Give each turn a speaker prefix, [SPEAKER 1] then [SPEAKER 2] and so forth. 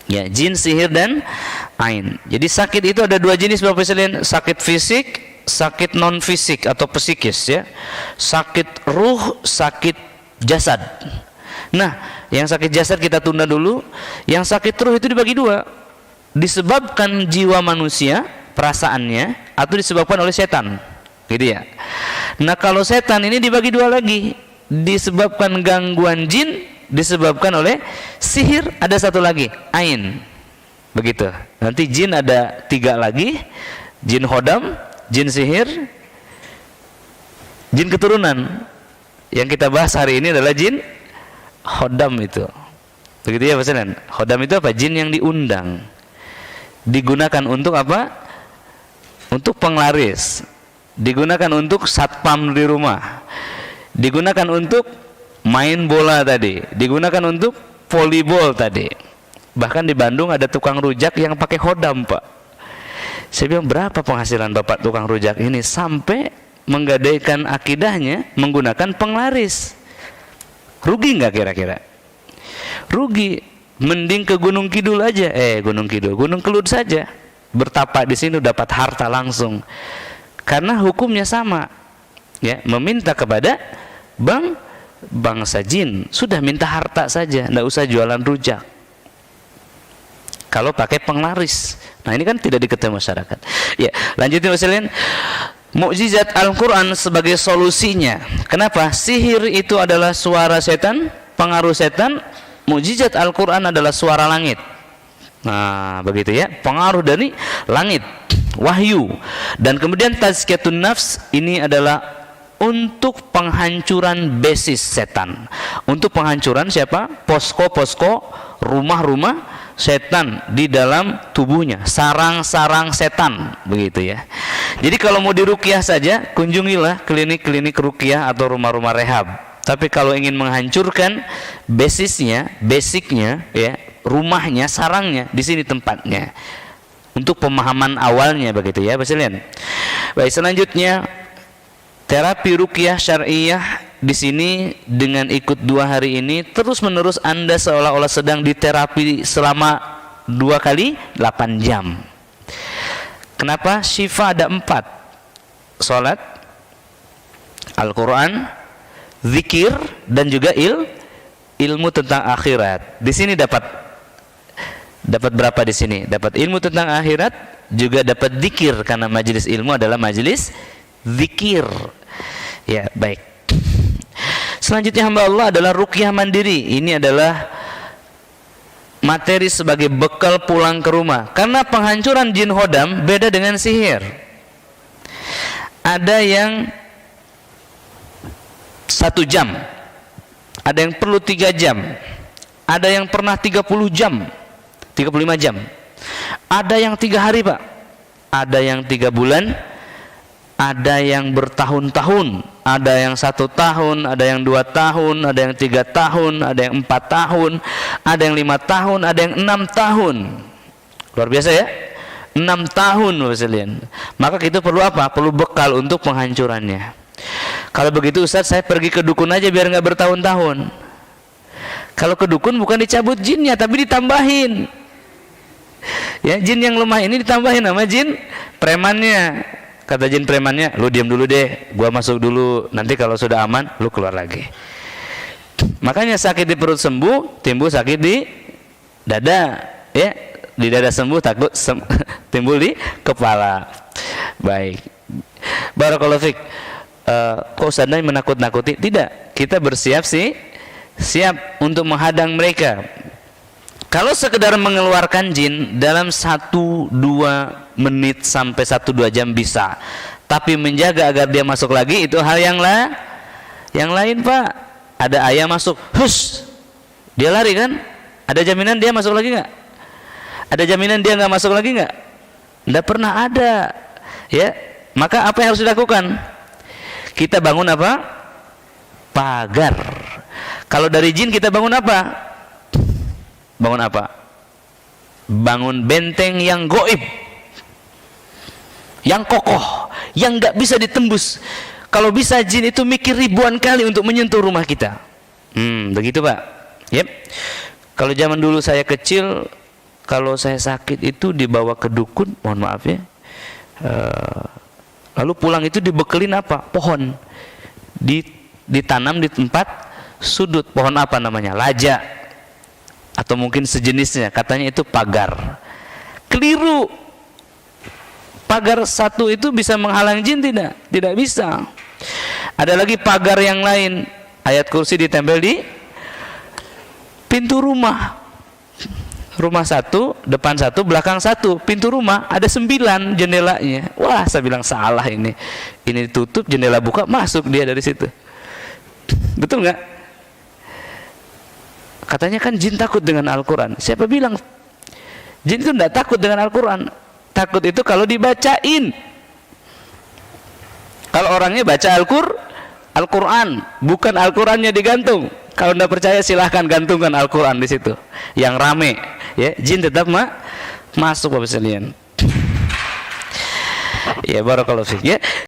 [SPEAKER 1] Ya, jin, sihir, dan ain. Jadi sakit itu ada dua jenis Bapak sekalian, sakit fisik, sakit non fisik atau psikis ya. Sakit ruh, sakit jasad. Nah, yang sakit jasad kita tunda dulu. Yang sakit ruh itu dibagi dua. Disebabkan jiwa manusia, perasaannya, atau disebabkan oleh setan. Gitu ya. Nah, kalau setan ini dibagi dua lagi. Disebabkan gangguan jin, disebabkan oleh sihir, ada satu lagi, ain. Begitu. Nanti jin ada 3 lagi. Jin hodam, jin sihir, jin keturunan. Yang kita bahas hari ini adalah jin hodam itu. Begitu ya Pak Senan. Hodam itu apa? Jin yang diundang. Digunakan untuk apa? Untuk penglaris. Digunakan untuk satpam di rumah. Digunakan untuk main bola tadi, digunakan untuk volleyball tadi. Bahkan di Bandung ada tukang rujak yang pakai hodam, Pak. Saya bilang, berapa penghasilan Bapak tukang rujak ini? Sampai menggadaikan akidahnya menggunakan penglaris. Rugi nggak kira-kira? Rugi. Mending ke Gunung Kidul aja. Gunung Kidul, Gunung Kelut saja. Bertapa di sini dapat harta langsung. Karena hukumnya sama. Ya, meminta kepada bangsa jin, sudah minta harta saja, tidak usah jualan rujak kalau pakai penglaris. Nah, ini kan tidak diketahui masyarakat. Ya, lanjutin Wasilin. Mukjizat Al-Quran sebagai solusinya. Kenapa? Sihir itu adalah suara setan, pengaruh setan. Mukjizat Al-Quran adalah suara langit. Nah, begitu ya, pengaruh dari langit, wahyu. Dan kemudian tazkiyatun nafs, ini adalah untuk penghancuran basis setan, untuk penghancuran siapa? Posko-posko, rumah-rumah setan di dalam tubuhnya, sarang-sarang setan, begitu ya. Jadi kalau mau diruqyah saja, kunjungilah klinik-klinik ruqyah atau rumah-rumah rehab. Tapi kalau ingin menghancurkan basisnya, basicnya, ya, rumahnya, sarangnya, di sini tempatnya. Untuk pemahaman awalnya, begitu ya, Bapak. Baik, selanjutnya. Terapi ruqyah syariah di sini dengan ikut 2 hari ini terus menerus Anda seolah-olah sedang diterapi selama 2 kali 8 jam. Kenapa? Syifa ada 4. Salat, Al-Quran, zikir, dan juga ilmu tentang akhirat. Di sini dapat berapa di sini? Dapat ilmu tentang akhirat, juga dapat zikir karena majelis ilmu adalah majelis zikir. Ya, baik. Selanjutnya hamba Allah adalah ruqyah mandiri. Ini adalah materi sebagai bekal pulang ke rumah. Karena penghancuran jin hodam beda dengan sihir. Ada yang 1 jam, ada yang perlu 3 jam, ada yang pernah 30 jam, 35 jam, ada yang 3 hari, Pak, ada yang 3 bulan, ada yang bertahun-tahun, ada yang 1 tahun, ada yang 2 tahun, ada yang 3 tahun, ada yang 4 tahun, ada yang 5 tahun, ada yang 6 tahun. Luar biasa ya, 6 tahun Bapak sekalian. Maka kita perlu apa? Perlu bekal untuk penghancurannya. Kalau begitu Ustaz, saya pergi ke dukun aja biar nggak bertahun-tahun. Kalau ke dukun bukan dicabut jinnya, tapi ditambahin. Ya, jin yang lemah ini ditambahin sama jin premannya. Kata jin premannya, lu diam dulu deh, gua masuk dulu, nanti kalau sudah aman lu keluar lagi. Makanya sakit di perut sembuh, timbul sakit di dada, ya. Di dada sembuh, takut timbul di kepala. Baik, barakallahu fiik. Kok Ustaz menakut-nakuti? Tidak, kita bersiap siap untuk menghadang mereka. Kalau sekedar mengeluarkan jin dalam 1-2 menit sampai 1-2 jam bisa, tapi menjaga agar dia masuk lagi itu hal yang lain, Pak. Ada ayam masuk, hus, dia lari kan? Ada jaminan dia masuk lagi nggak? Ada jaminan dia nggak masuk lagi nggak? Nggak pernah ada, ya. Maka apa yang harus dilakukan? Kita bangun apa? Pagar. Kalau dari jin kita bangun apa? Bangun apa? Bangun benteng yang goib, yang kokoh, yang nggak bisa ditembus. Kalau bisa jin itu mikir ribuan kali untuk menyentuh rumah kita. Begitu, Pak. Yep. Kalau zaman dulu saya kecil, kalau saya sakit itu dibawa ke dukun, mohon maaf ya, lalu pulang itu dibekelin apa? Pohon, ditanam di tempat sudut. Pohon apa namanya? Laja, atau mungkin sejenisnya. Katanya itu pagar. Keliru. Pagar satu itu bisa menghalang jin? Tidak, tidak bisa. Ada lagi pagar yang lain. Ayat kursi ditempel di pintu rumah. Rumah satu, depan satu, belakang satu. Pintu rumah ada 9 jendelanya. Wah, saya bilang salah ini. Ini ditutup, jendela buka, masuk dia dari situ. Betul nggak? Katanya kan jin takut dengan Al-Quran. Siapa bilang? Jin itu tidak takut dengan Al-Quran. Takut itu kalau dibacain. Kalau orangnya baca Al-Quran, bukan Al-Qurannya digantung. Kalau tidak percaya silahkan gantungkan Al-Quran di situ, yang rame, ya. Jin tetap masuk, Bapak sekalian. Ya, barakallahu fiik, ya.